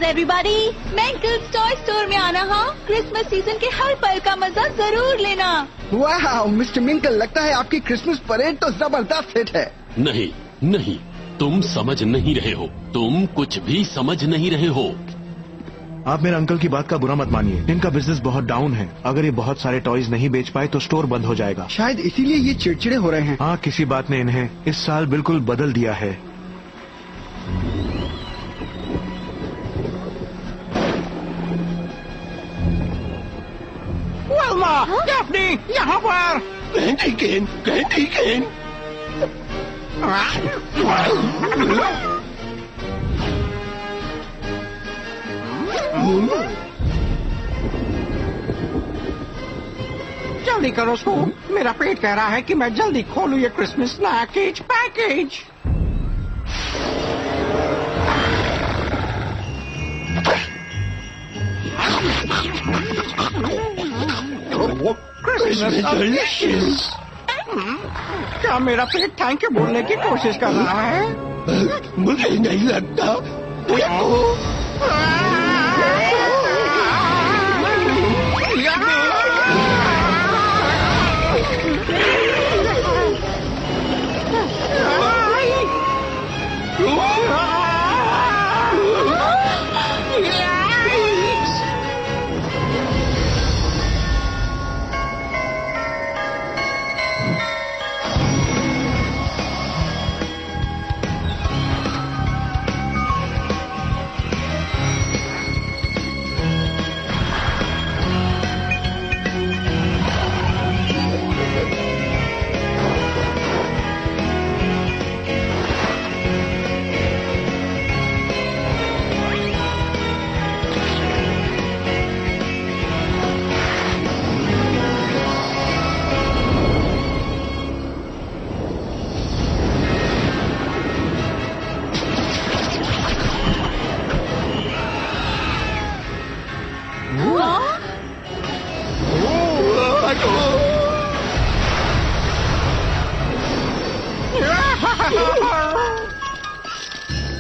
Everybody, मेंकल्स toy store में आना। हाँ, क्रिसमस सीजन के हर पल का मजा जरूर लेना। वाह मिस्टर मिंकल, लगता है आपकी क्रिसमस परेड तो जबरदस्त हिट है। नहीं नहीं, तुम समझ नहीं रहे हो, तुम कुछ भी समझ नहीं रहे हो। आप मेरे अंकल की बात का बुरा मत मानिए, इनका बिजनेस बहुत डाउन है। अगर ये बहुत सारे टॉयज नहीं बेच पाए तो स्टोर बंद हो जाएगा। शायद इसीलिए ये चिड़चिड़े हो रहे हैं। हाँ, किसी बात ने इन्हें इस साल बिल्कुल बदल दिया है। डैफ्नी, यहाँ पर। कैंडी केन, कैंडी केन। जल्दी करो स्कूल, मेरा पेट कह रहा है कि मैं जल्दी खोलूं ये क्रिसमस स्नैकेज पैकेज। डिलीशियस। क्या मेरा पेट थैंक यू बोलने की कोशिश कर रहा है? मुझे नहीं लगता। देखो,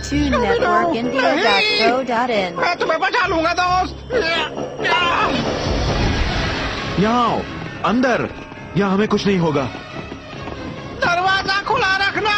TuneNetworkIndia.co.in। मैं तुम्हें बचा लूंगा दोस्त। यहाँ आओ, अंदर। यहाँ हमें कुछ नहीं होगा। दरवाजा खुला रखना।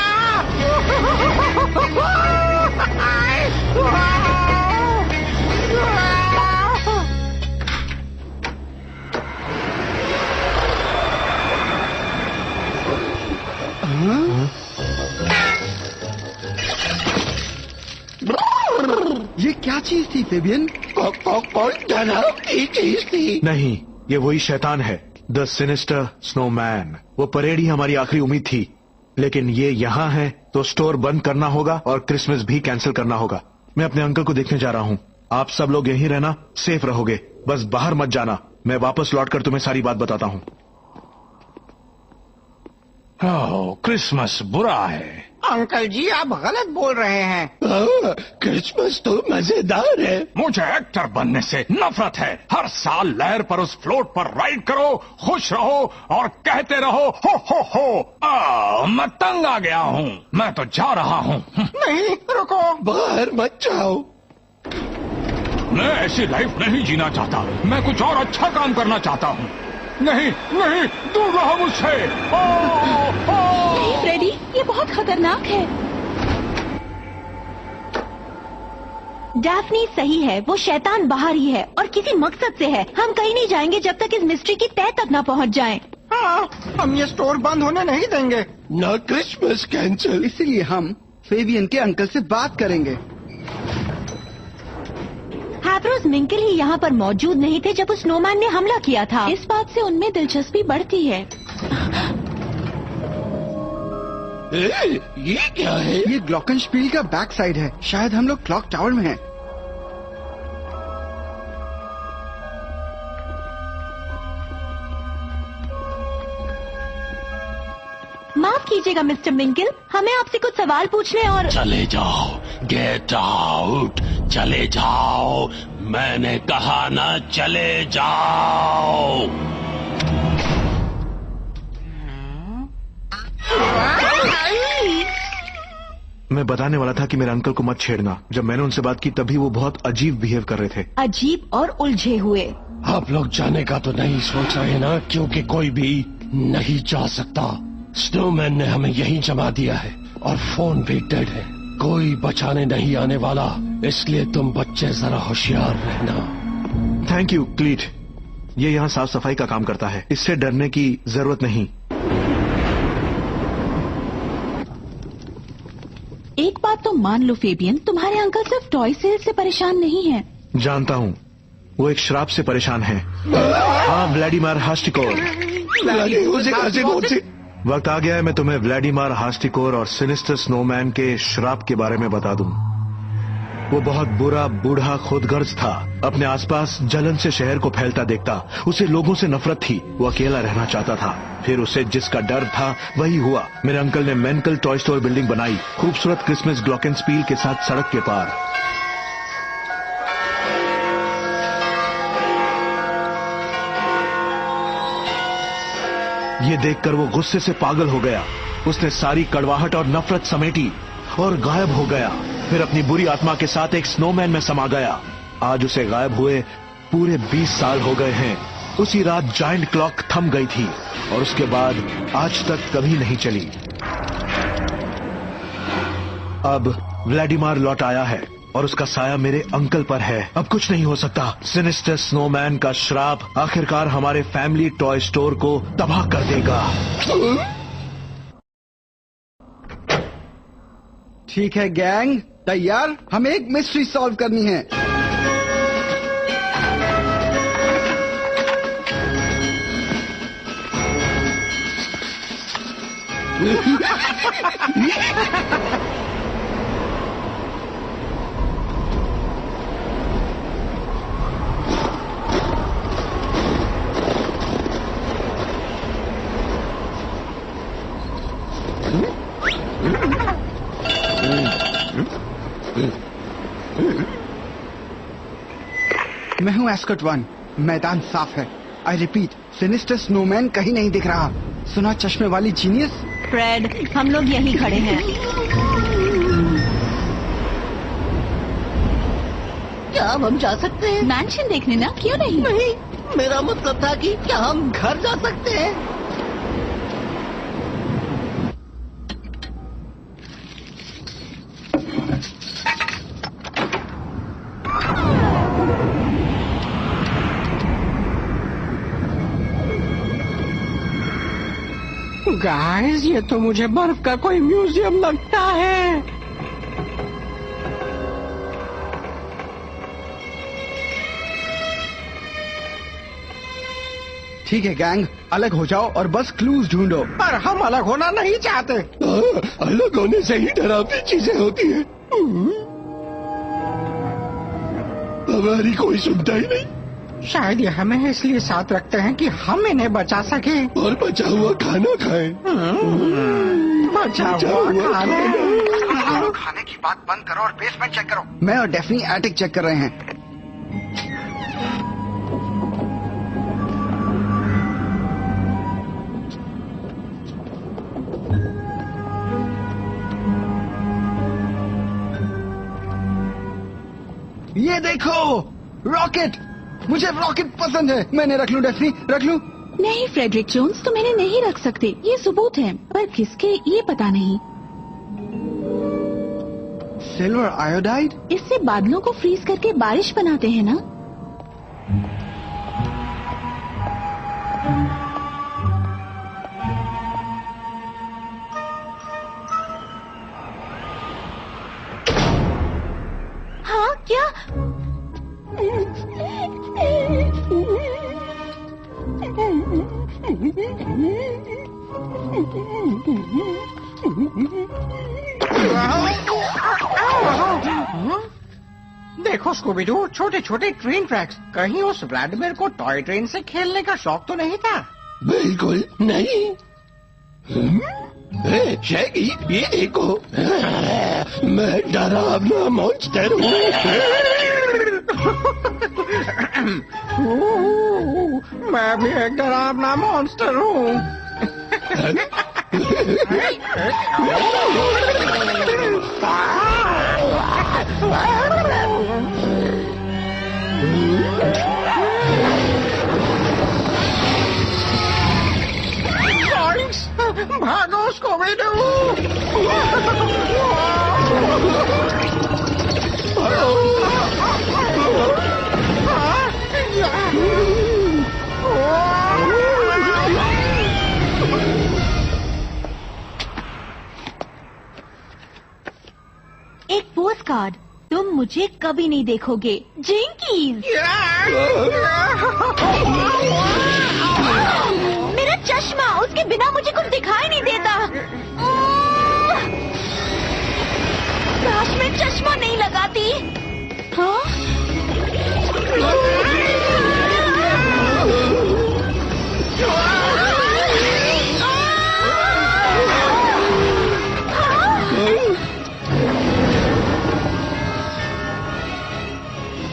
ये क्या चीज थी फेबियन? कौन डरावनी चीज थी? नहीं, ये वही शैतान है, द सिनिस्टर स्नोमैन। वो परेड ही हमारी आखिरी उम्मीद थी, लेकिन ये यहाँ है तो स्टोर बंद करना होगा और क्रिसमस भी कैंसिल करना होगा। मैं अपने अंकल को देखने जा रहा हूँ। आप सब लोग यहीं रहना, सेफ रहोगे, बस बाहर मत जाना। मैं वापस लौटकर तुम्हें सारी बात बताता हूँ। ओह, क्रिसमस बुरा है। अंकल जी, आप गलत बोल रहे हैं। क्रिसमस तो मजेदार है। मुझे एक्टर बनने से नफरत है। हर साल लहर पर उस फ्लोट पर राइड करो, खुश रहो और कहते रहो हो। मैं तंग आ गया हूँ, मैं तो जा रहा हूँ। नहीं, रुको। बाहर मत जाओ। मैं ऐसी लाइफ नहीं जीना चाहता। मैं कुछ और अच्छा काम करना चाहता हूँ। नहीं नहीं, दूर रहो मुझसे। नहीं फ्रेडी, ये बहुत खतरनाक है। डैफ्नी सही है, वो शैतान बाहर ही है और किसी मकसद से है। हम कहीं नहीं जाएंगे जब तक इस मिस्ट्री की तह तक न पहुंच जाएं। हाँ, हम ये स्टोर बंद होने नहीं देंगे। ना क्रिसमस कैंसिल। इसीलिए हम फेबियन के अंकल से बात करेंगे। हैप्रोस मिंकल ही यहाँ पर मौजूद नहीं थे जब उस स्नोमैन ने हमला किया था। इस बात से उनमें दिलचस्पी बढ़ती है। ये क्या है? ये ग्लॉकनस्पील का बैक साइड है। शायद हम लोग क्लॉक टावर में हैं। माफ माफ कीजिएगा मिस्टर मिंकल, हमें आपसे कुछ सवाल पूछने और... चले जाओ, गेट आउट, चले जाओ, मैंने कहा ना चले जाओ। मैं बताने वाला था कि मेरे अंकल को मत छेड़ना। जब मैंने उनसे बात की तभी वो बहुत अजीब बिहेव कर रहे थे। अजीब और उलझे हुए। आप लोग जाने का तो नहीं सोच रहे ना, क्योंकि कोई भी नहीं जा सकता। स्नोमैन ने हमें यहीं जमा दिया है और फोन भी डेड है। कोई बचाने नहीं आने वाला, इसलिए तुम बच्चे जरा होशियार रहना। थैंक यू क्लीट, ये यहाँ साफ सफाई का काम करता है, इससे डरने की जरूरत नहीं। एक बात तो मान लो फेबियन, तुम्हारे अंकल सिर्फ टॉय सेल से परेशान नहीं हैं। जानता हूँ, वो एक श्राप से परेशान है। हाँ, व्लादिमीर हास्टिकोर। वक्त आ गया है मैं तुम्हें व्लादिमीर हास्टिकोर और सिनिस्टर स्नोमैन के श्राप के बारे में बता दूं। वो बहुत बुरा बूढ़ा खुदगर्ज था। अपने आसपास जलन से शहर को फैलता देखता उसे लोगों से नफरत थी। वो अकेला रहना चाहता था। फिर उसे जिसका डर था वही हुआ। मेरे अंकल ने मेंकल टॉय स्टोर बिल्डिंग बनाई, खूबसूरत क्रिसमस ग्लॉकेनस्पील के साथ सड़क के पार। ये देखकर वो गुस्से से पागल हो गया। उसने सारी कड़वाहट और नफरत समेटी और गायब हो गया। फिर अपनी बुरी आत्मा के साथ एक स्नोमैन में समा गया। आज उसे गायब हुए पूरे 20 साल हो गए हैं। उसी रात जायंट क्लॉक थम गई थी और उसके बाद आज तक कभी नहीं चली। अब व्लादिमीर लौट आया है और उसका साया मेरे अंकल पर है। अब कुछ नहीं हो सकता। सिनिस्टर स्नोमैन का श्राप आखिरकार हमारे फैमिली टॉय स्टोर को तबाह कर देगा। ठीक है गैंग, तैयार? हमें एक मिस्ट्री सॉल्व करनी है। मैं हूं एस्कॉट 1। मैदान साफ है। आई रिपीट, सिनिस्टर स्नोमैन कहीं नहीं दिख रहा। सुना चश्मे वाली जीनियस? फ्रेड, हम लोग यहीं खड़े हैं। क्या हम जा सकते हैं? मैंशन देखने ना, क्यों नहीं? नहीं, मेरा मतलब था कि क्या हम घर जा सकते हैं? गाइस, ये तो मुझे बर्फ का कोई म्यूजियम लगता है। ठीक है गैंग, अलग हो जाओ और बस क्लूज ढूंढो। पर हम अलग होना नहीं चाहते। अलग होने से ही डरावनी चीजें होती हैं। हमारी कोई सुनता ही नहीं। शायद ये हमें इसलिए साथ रखते हैं कि हम इन्हें बचा सके और बचा हुआ खाना खाएं। बचा हुआ खाना। खाने की बात बंद करो और बेसमेंट चेक करो। मैं और डेफनी एटिक चेक कर रहे हैं। ये देखो, रॉकेट। मुझे रॉकेट पसंद है। मैंने रख लूं डेफनी, रख लूं? नहीं फ्रेडरिक जोन्स, तुम इन्हें नहीं रख सकते। ये सबूत है, पर किसके ये पता नहीं। Silver iodide? इससे बादलों को फ्रीज करके बारिश बनाते हैं ना? हाँ, क्या? देखो स्कूबी-डू, छोटे छोटे ट्रेन ट्रैक्स। कहीं उस व्लादिमीर को टॉय ट्रेन से खेलने का शौक तो नहीं था? बिल्कुल नहीं। हे, शैगी, ये देखो, मैं डरावना मॉन्स्टर हूँ। मैं भी एक डरावना मॉन्स्टर हूँ। भागो स्कूबी-डू! एक पोस्ट कार्ड, तुम मुझे कभी नहीं देखोगे, जिंकीज। मेरा चश्मा, उसके बिना मुझे कुछ दिखाई नहीं देता। काश मैं चश्मा नहीं लगाती। हाँ?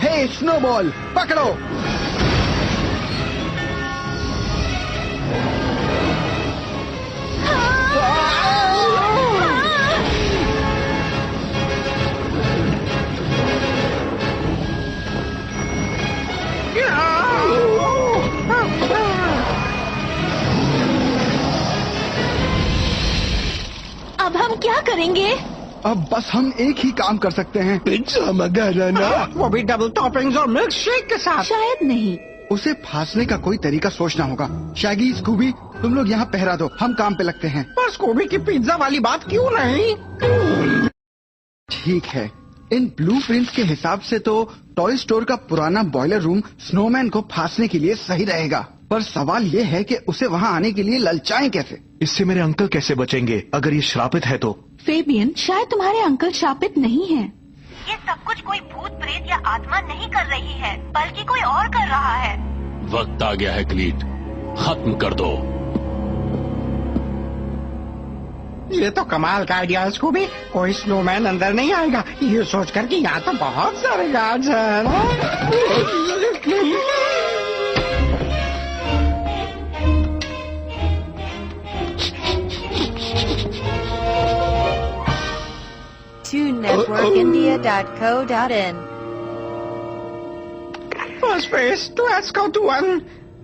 हे स्नोबॉल, पकड़ो। अब हम क्या करेंगे? अब बस हम एक ही काम कर सकते हैं। पिज्जा मंगाना, वो भी डबल टॉपिंग्स और मिल्क शेक के साथ। शायद नहीं। उसे फांसने का कोई तरीका सोचना होगा। शैगी, स्कूबी, तुम लोग यहाँ पहरा दो, हम काम पे लगते हैं। पर स्कूबी की पिज्जा वाली बात क्यों नहीं? ठीक है, इन ब्लूप्रिंट्स के हिसाब से तो टॉय स्टोर का पुराना बॉयलर रूम स्नोमैन को फांसने के लिए सही रहेगा। पर सवाल ये है कि उसे वहाँ आने के लिए ललचाएं कैसे? इससे मेरे अंकल कैसे बचेंगे अगर ये श्रापित है तो? फेबियन, शायद तुम्हारे अंकल शापित नहीं हैं। ये सब कुछ कोई भूत प्रेत या आत्मा नहीं कर रही है, बल्कि कोई और कर रहा है। वक्त आ गया है क्लीट, खत्म कर दो। ये तो कमाल का आइडिया है स्कूबी। कोई स्नोमैन अंदर नहीं आएगा, ये सोचकर कि यहाँ तो बहुत सारे गार्ड्स हैं ना। TuneNetworkIndia.co.in first face to escort 1।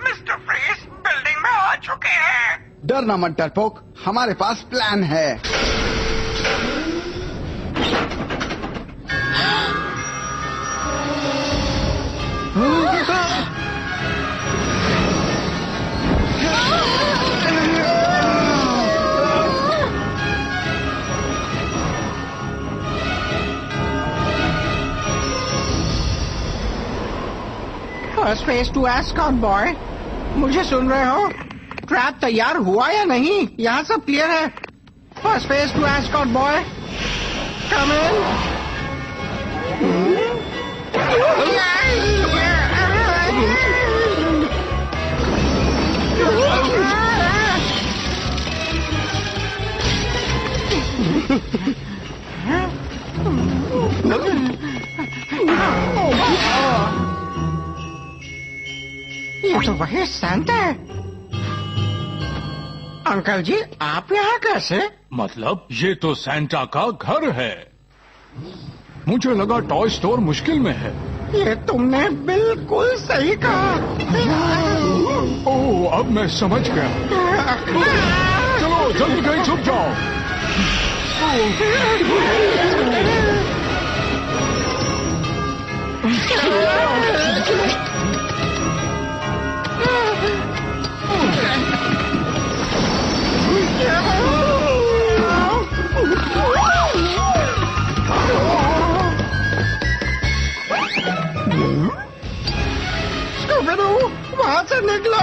Mister Freeze building में आ चुके हैं। डरना मत डरपोक, हमारे पास प्लान है। First face to escort boy, मुझे सुन रहे हो? ट्रैप तैयार हुआ या नहीं? यहाँ सब क्लियर है। First face to escort boy, come in. ये तो वही सैंटा है। अंकल जी, आप यहाँ कैसे? मतलब ये तो सैंटा का घर है। मुझे लगा टॉय स्टोर मुश्किल में है। ये तुमने बिल्कुल सही कहा। ओह, अब मैं समझ गया। चलो जल्दी कहीं छुप जाओ। स्कूबी-डू, वहाँ से निकलो।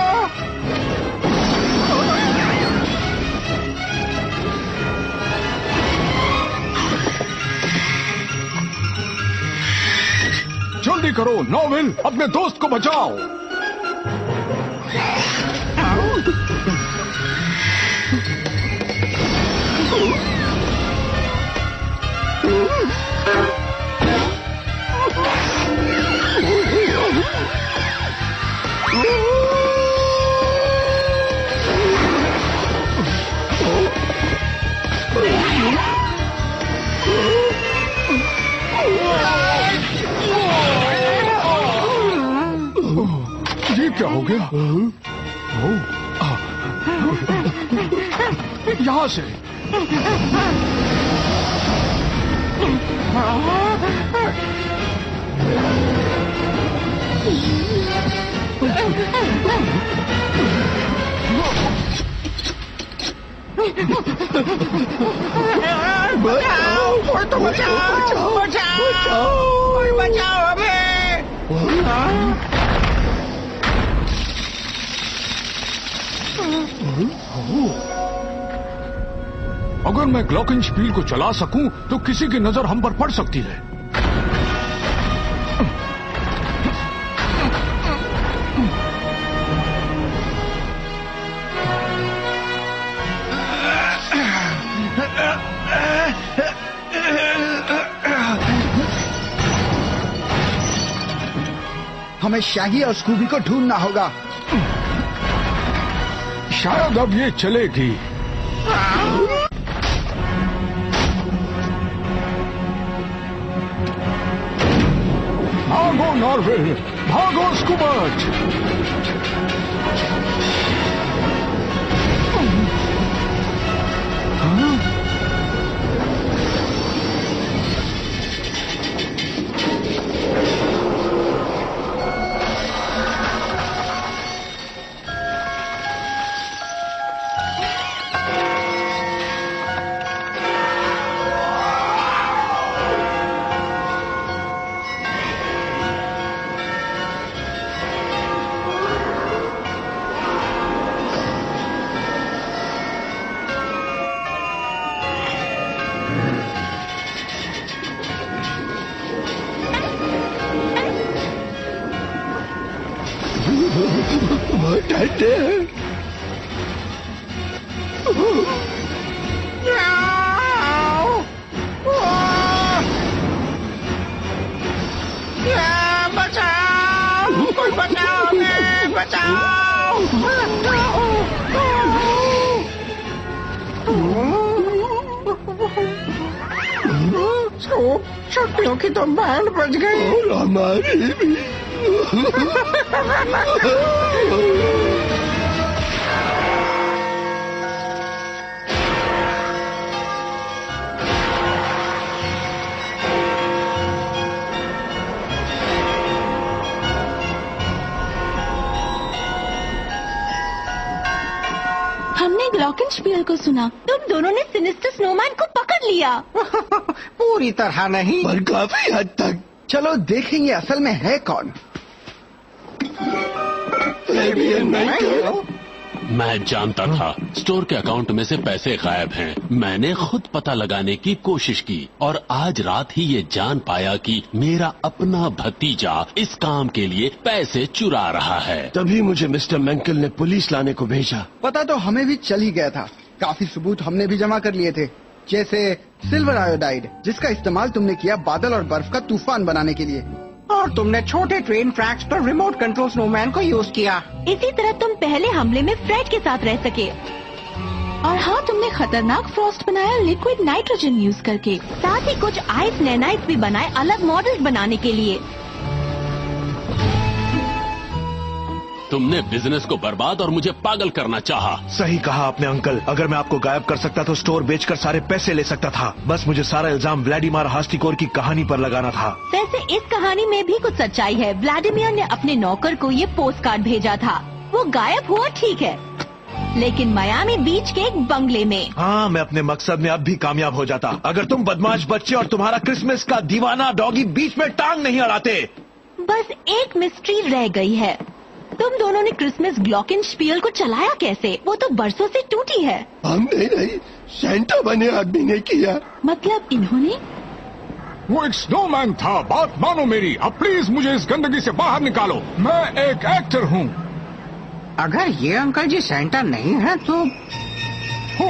जल्दी करो नॉविल, अपने दोस्त को बचाओ। हो गया? यहाँ से बचाओ, कोई तो बचाओ, बचाओ, कोई बचाओ हमें। अगर मैं ग्लॉकिंशपील को चला सकूं तो किसी की नजर हम पर पड़ सकती है। हमें शाही और स्कूबी को ढूंढना होगा। शायद अब ये चलेगी। भागो नॉर्वे, भागो स्कूबर्ट। बचाओ, कोई बचाओ हमें, बचाओ। शक्तियों की तो बैंड बज गई और हमारी भी। हमने ग्लॉकिंशपील को सुना। तुम दोनों ने सिनिस्टर स्नोमैन को पकड़ लिया। पूरी तरह नहीं, पर काफी हद तक। चलो देखेंगे असल में है कौन। मैं जानता था स्टोर के अकाउंट में से पैसे गायब हैं। मैंने खुद पता लगाने की कोशिश की और आज रात ही ये जान पाया कि मेरा अपना भतीजा इस काम के लिए पैसे चुरा रहा है। तभी मुझे मिस्टर मैंकल ने पुलिस लाने को भेजा। पता तो हमें भी चल ही गया था। काफी सबूत हमने भी जमा कर लिए थे, जैसे सिल्वर आयोडाइड, जिसका इस्तेमाल तुमने किया बादल और बर्फ का तूफान बनाने के लिए। और तुमने छोटे ट्रेन ट्रैक्स पर रिमोट कंट्रोल स्नोमैन को यूज किया। इसी तरह तुम पहले हमले में फ्रेड के साथ रह सके। और हाँ, तुमने खतरनाक फ्रॉस्ट बनाया लिक्विड नाइट्रोजन यूज करके। साथ ही कुछ आइस नैनाइट्स भी बनाए अलग मॉडल्स बनाने के लिए। तुमने बिजनेस को बर्बाद और मुझे पागल करना चाहा। सही कहा आपने अंकल। अगर मैं आपको गायब कर सकता तो स्टोर बेचकर सारे पैसे ले सकता था। बस मुझे सारा इल्जाम व्लादिमीर हास्टिकोर की कहानी पर लगाना था। वैसे इस कहानी में भी कुछ सच्चाई है। व्लादिमीर ने अपने नौकर को ये पोस्ट कार्ड भेजा था। वो गायब हुआ ठीक है, लेकिन मायामी बीच के एक बंगले में। हाँ, मैं अपने मकसद में अब भी कामयाब हो जाता अगर तुम बदमाश बच्चे और तुम्हारा क्रिसमस का दीवाना डॉगी बीच में टांग नहीं अड़ाते। बस एक मिस्ट्री रह गई है। तुम दोनों ने क्रिसमस ग्लॉकिंशपील को चलाया कैसे? वो तो बरसों से टूटी है। हमने नहीं, सेंटा बने आदमी ने किया। मतलब इन्होंने? वो एक स्नोमैन था। बात मानो मेरी। अब प्लीज मुझे इस गंदगी से बाहर निकालो। मैं एक एक्टर हूँ। अगर ये अंकल जी सेंटा नहीं है तो हो।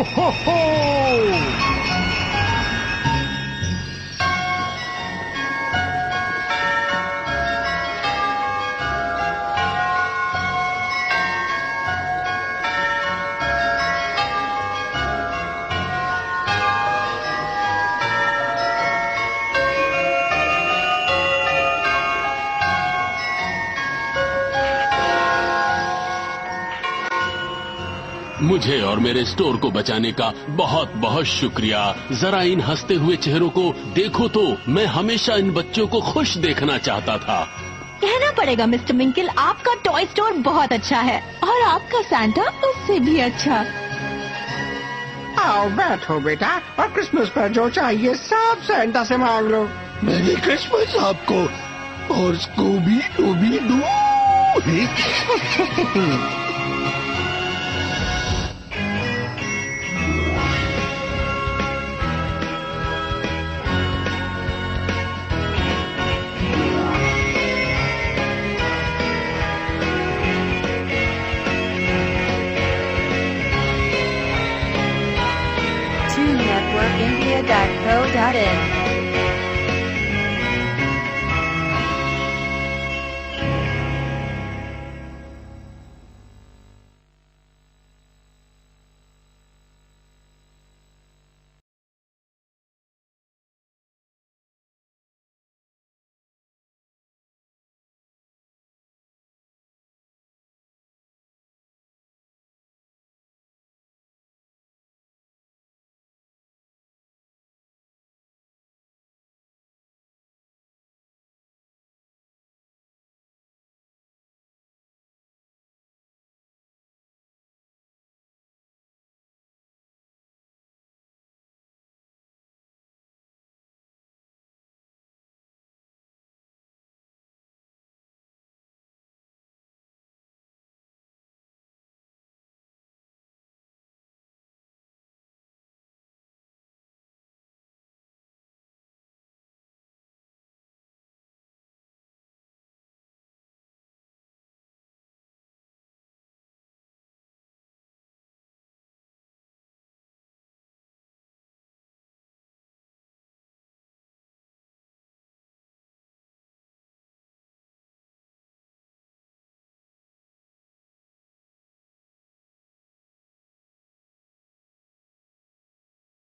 मुझे और मेरे स्टोर को बचाने का बहुत बहुत शुक्रिया। जरा इन हंसते हुए चेहरों को देखो तो, मैं हमेशा इन बच्चों को खुश देखना चाहता था। कहना पड़ेगा मिस्टर मिंकल, आपका टॉय स्टोर बहुत अच्छा है और आपका सैंटा उससे भी अच्छा। आओ बैठो बेटा, और क्रिसमस पर जो चाहिए सब सैंटा से मांग लो। मेरी क्रिसमस आपको और स्कूबी डूबी डू। TuneNetworkIndia.co.in